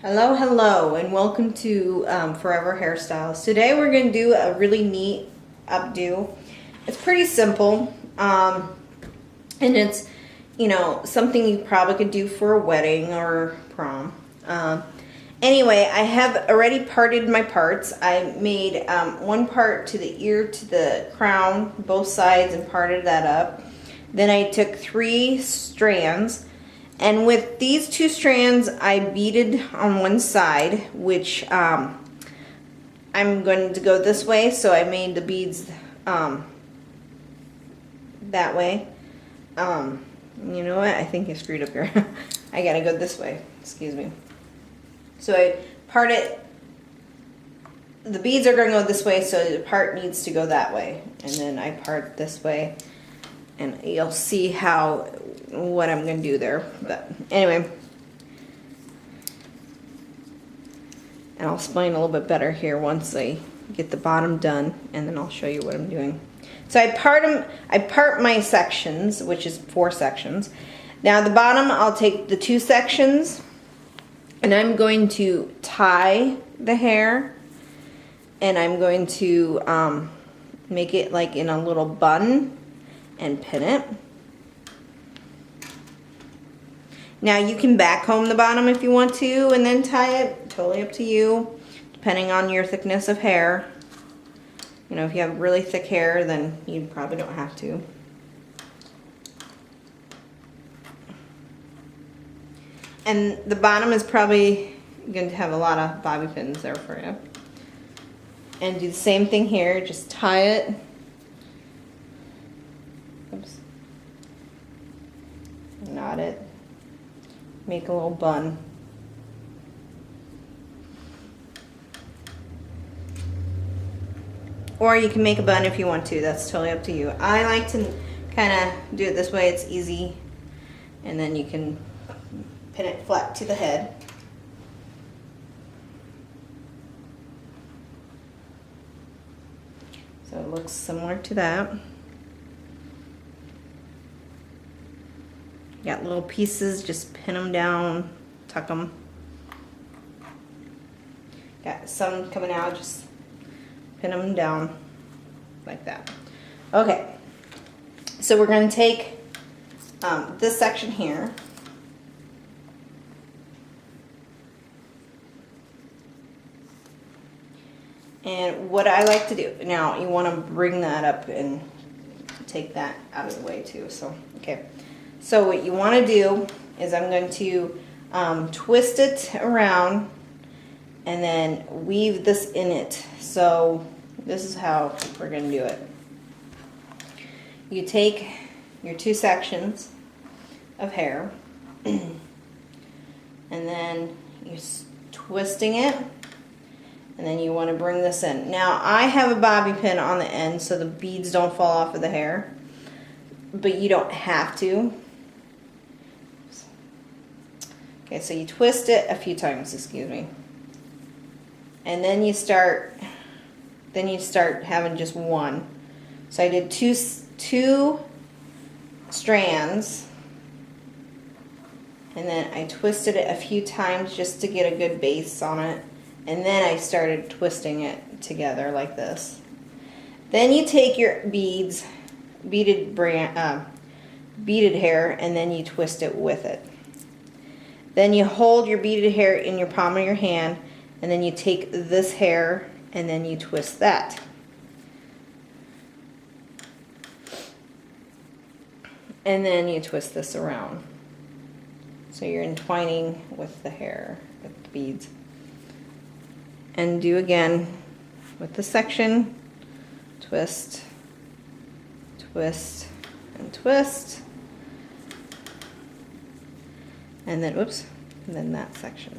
Hello, hello, and welcome to Forever Hairstyles. Today we're going to do a really neat updo. It's pretty simple, and it's, something you probably could do for a wedding or prom. Anyway, I have already parted my parts. I made one part to the ear to the crown, both sides, and parted that up. Then I took 3 strands. And with these 2 strands, I beaded on one side, which I'm going to go this way, so I made the beads that way. You know what? I think I screwed up here. I gotta go this way. Excuse me. So I part it. The beads are going to go this way, so the part needs to go that way. And then I part this way, and you'll see what I'm going to do there. But anyway, and I'll explain a little bit better here once I get the bottom done, and then I'll show you what I'm doing. So I part my sections, which is 4 sections. Now the bottom, I'll take the 2 sections, and I'm going to tie the hair, and I'm going to make it like in a little bun and pin it. Now you can back comb the bottom if you want to and then tie it, totally up to you, depending on your thickness of hair. You know, if you have really thick hair, then you probably don't have to. And the bottom is probably going to have a lot of bobby pins there for you. And do the same thing here, just tie it. Oops. Knot it. Make a little bun. Or you can make a bun if you want to. That's totally up to you. I like to kind of do it this way. It's easy. And then you can pin it flat to the head. So it looks similar to that. Got little pieces, just pin them down, tuck them. Got some coming out, just pin them down like that. Okay, so we're going to take this section here. And what I like to do, now you want to bring that up and take that out of the way too, so, okay. So what you want to do is I'm going to twist it around and then weave this in it. So this is how we're going to do it. You take your 2 sections of hair and then you're twisting it, and then you want to bring this in. Now I have a bobby pin on the end so the beads don't fall off of the hair, but you don't have to. Okay, so you twist it a few times, excuse me. And then you start having just one. So I did two strands, and then I twisted it a few times just to get a good base on it. And then I started twisting it together like this. Then you take your beaded hair, and then you twist it with it. Then you hold your beaded hair in your palm of your hand, and then you take this hair and then you twist that. And then you twist this around. So you're entwining with the hair, with the beads. And do again with the section. Twist, twist, and twist. And then, oops, and then that section.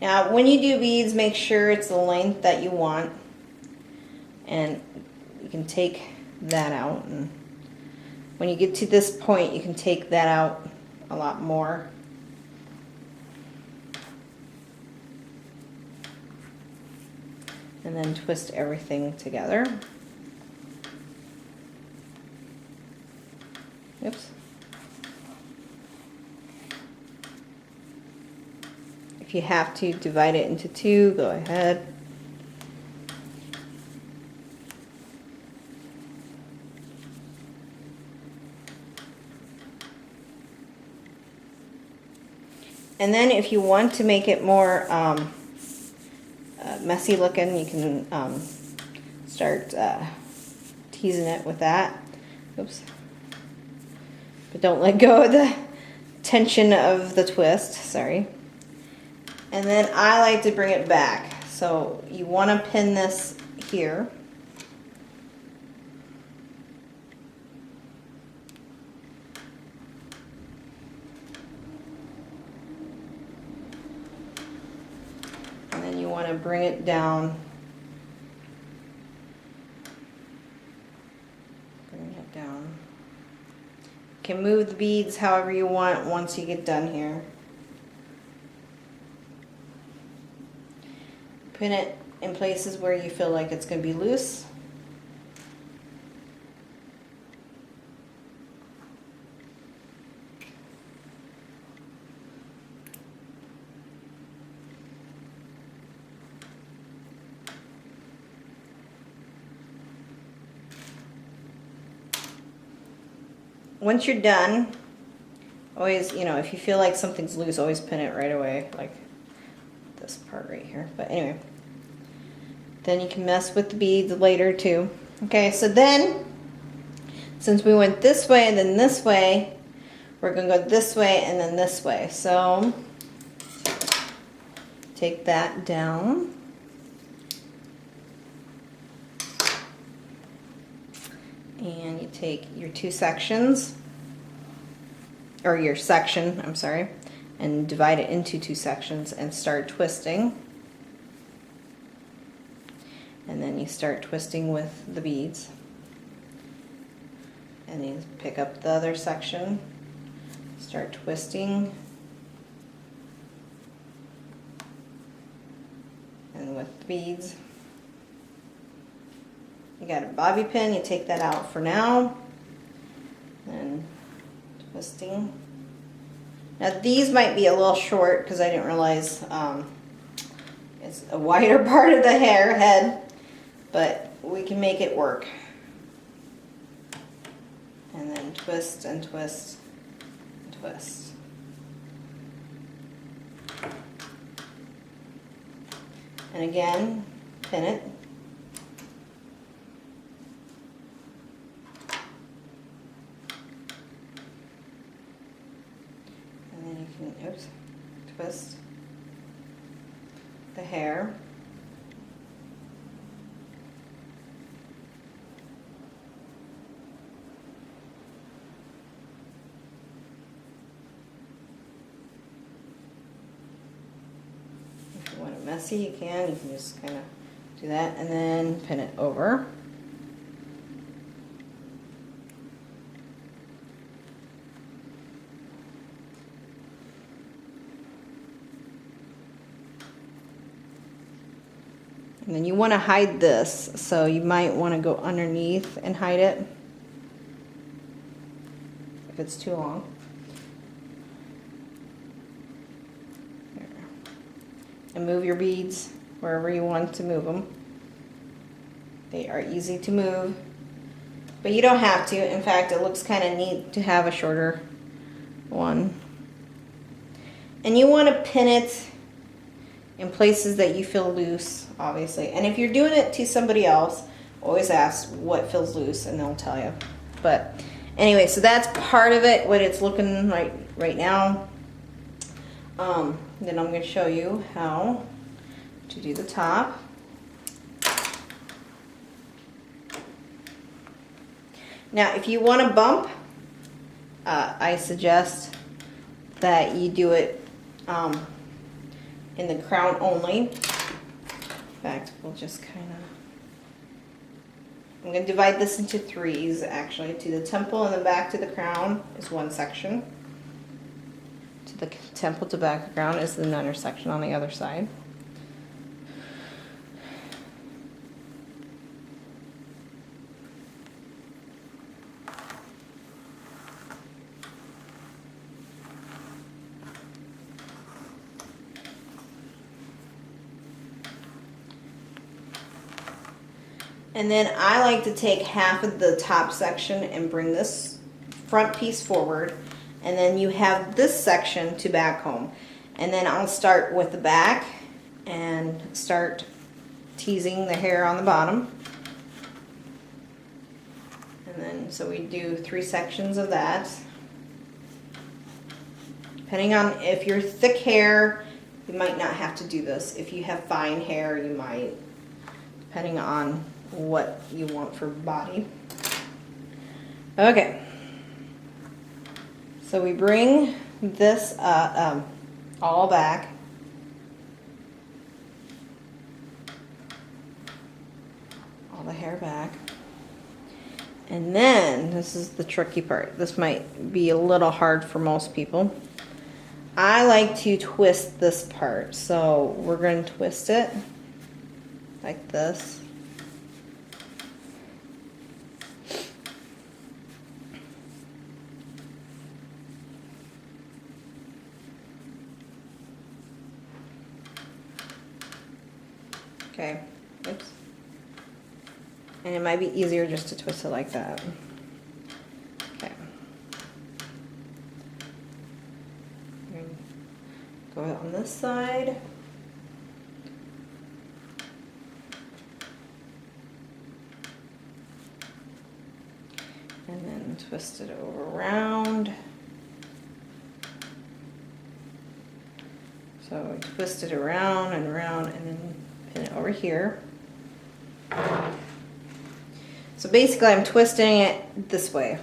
Now, when you do beads, make sure it's the length that you want. And you can take that out. And when you get to this point, you can take that out a lot more. And then twist everything together. Oops. you have to divide it into two, go ahead. And then if you want to make it more messy looking, you can start teasing it with that. Oops. But don't let go of the tension of the twist, sorry. And then I like to bring it back. So you want to pin this here. And then you want to bring it down. Bring it down. You can move the beads however you want once you get done here. Pin it in places where you feel like it's going to be loose. Once you're done, always, you know, if you feel like something's loose, always pin it right away, like this part right here. But anyway, then you can mess with the beads later too. Okay, so then, since we went this way and then this way, we're going to go this way and then this way. So take that down. And you take your two sections, or your section, I'm sorry, and divide it into two sections and start twisting. And then you start twisting with the beads. And you pick up the other section, start twisting. And with the beads. You got a bobby pin, you take that out for now. And twisting. Now these might be a little short because I didn't realize it's a wider part of the head, but we can make it work. And then twist and twist and twist. And again, pin it. Oops, twist the hair. If you want it messy, you can just kind of do that and then pin it over. And then you want to hide this, so you might want to go underneath and hide it if it's too long. There. And move your beads wherever you want to move them. They are easy to move, but you don't have to. In fact, it looks kind of neat to have a shorter one. And you want to pin it in places that you feel loose, obviously. And if you're doing it to somebody else, always ask what feels loose and they'll tell you. But anyway, so that's part of it, what it's looking like right now. Then I'm going to show you how to do the top. Now, if you want to bump, I suggest that you do it in the crown only. In fact, we'll just kind of, I'm going to divide this into threes actually. To the temple and then back to the crown is one section. To the temple to back of the crown is another section on the other side. And then I like to take half of the top section and bring this front piece forward. And then you have this section to back home. And then I'll start with the back and start teasing the hair on the bottom. And then, so we do 3 sections of that. Depending on if you're thick hair, you might not have to do this. If you have fine hair, you might, depending on what you want for body. Okay. So we bring this all back. All the hair back. And then, this is the tricky part. This might be a little hard for most people. I like to twist this part. So we're going to twist it like this. Okay, oops. And it might be easier just to twist it like that. Okay. Go on this side. And then twist it over around. So twist it around and around and then pin it over here. So basically I'm twisting it this way.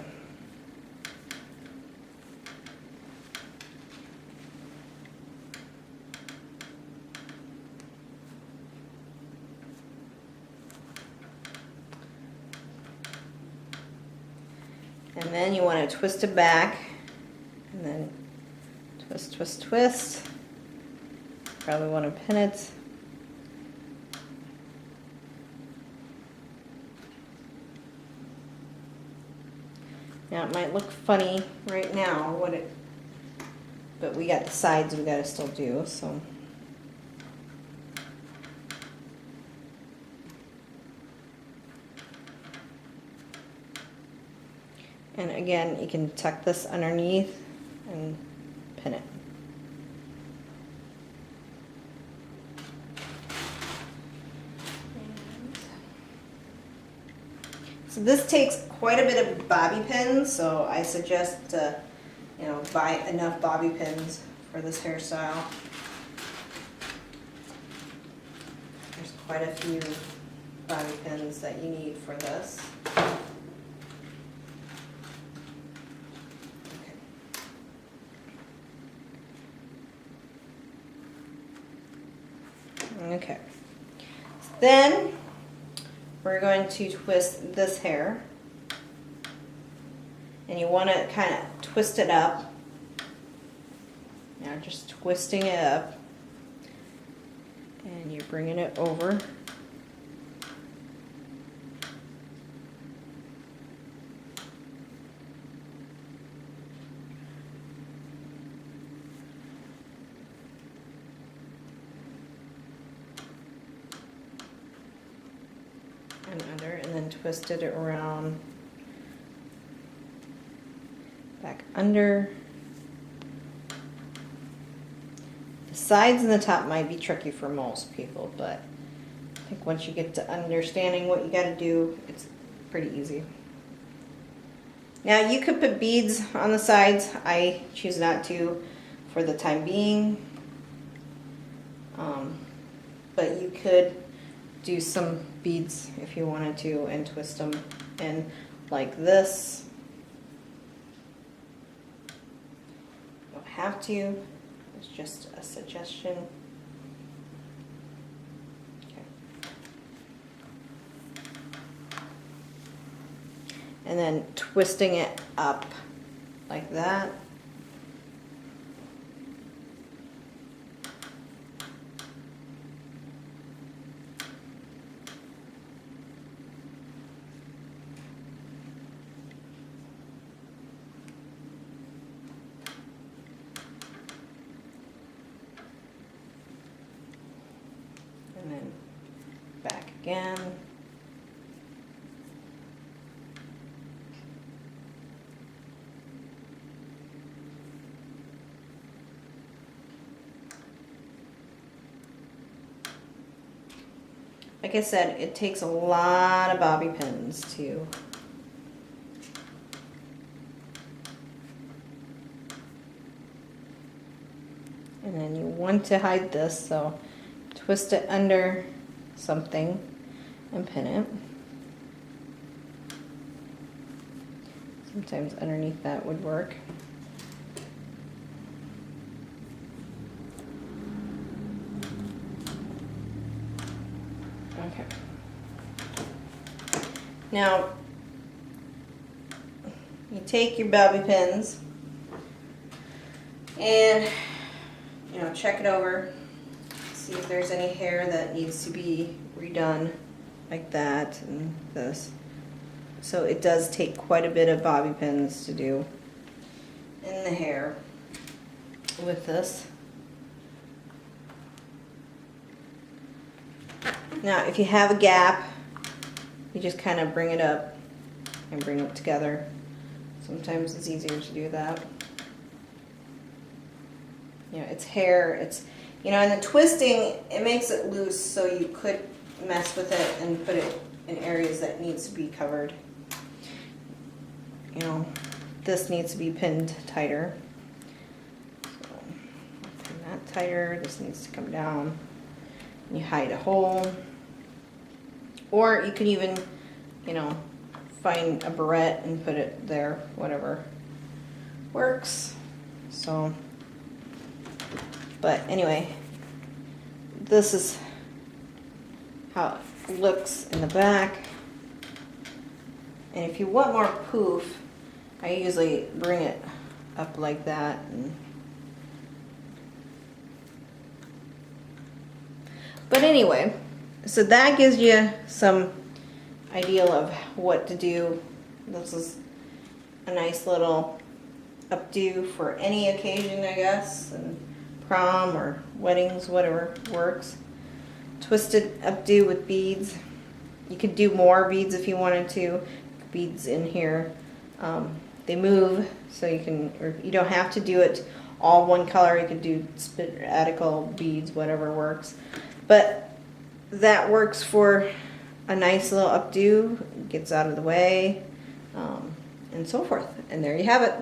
And then you want to twist it back and then twist, twist, twist. Probably want to pin it. Now it might look funny right now, but we got the sides we got to still do, so. And again, you can tuck this underneath and pin it. So this takes quite a bit of bobby pins, so I suggest to, buy enough bobby pins for this hairstyle. There's quite a few bobby pins that you need for this. Okay. Then we're going to twist this hair. And you want to kind of twist it up. Now just twisting it up. And you're bringing it over. And under, and then twisted it around, back under. The sides and the top might be tricky for most people, but I think once you get to understanding what you got to do, it's pretty easy. Now you could put beads on the sides. I choose not to for the time being, but you could do some beads if you wanted to and twist them in like this. You don't have to, it's just a suggestion. Okay. And then twisting it up like that. And then back again. like I said, it takes a lot of bobby pins to and then you want to hide this, so twist it under something and pin it. Sometimes underneath that would work. Okay. Now, you take your bobby pins and, you know, check it over, see if there's any hair that needs to be redone, like that and this. So it does take quite a bit of bobby pins to do in the hair with this. Now, if you have a gap, you just kind of bring it up and bring it together. Sometimes it's easier to do that. You know, it's hair, it's, you know, and the twisting, it makes it loose, so you could mess with it and put it in areas that needs to be covered. You know, this needs to be pinned tighter. So, pin that tighter, this needs to come down. And you hide a hole. Or you can even, you know, find a barrette and put it there, whatever works. So, but anyway, this is how it looks in the back. And if you want more poof, I usually bring it up like that. But anyway, so that gives you some idea of what to do. This is a nice little updo for any occasion, I guess, and prom or weddings, whatever works. Twisted updo with beads. You could do more beads if you wanted to. Beads in here. They move, so you can, or you don't have to do it all one color. You could do sporadical beads, whatever works. But that works for a nice little updo, gets out of the way, and so forth. And there you have it.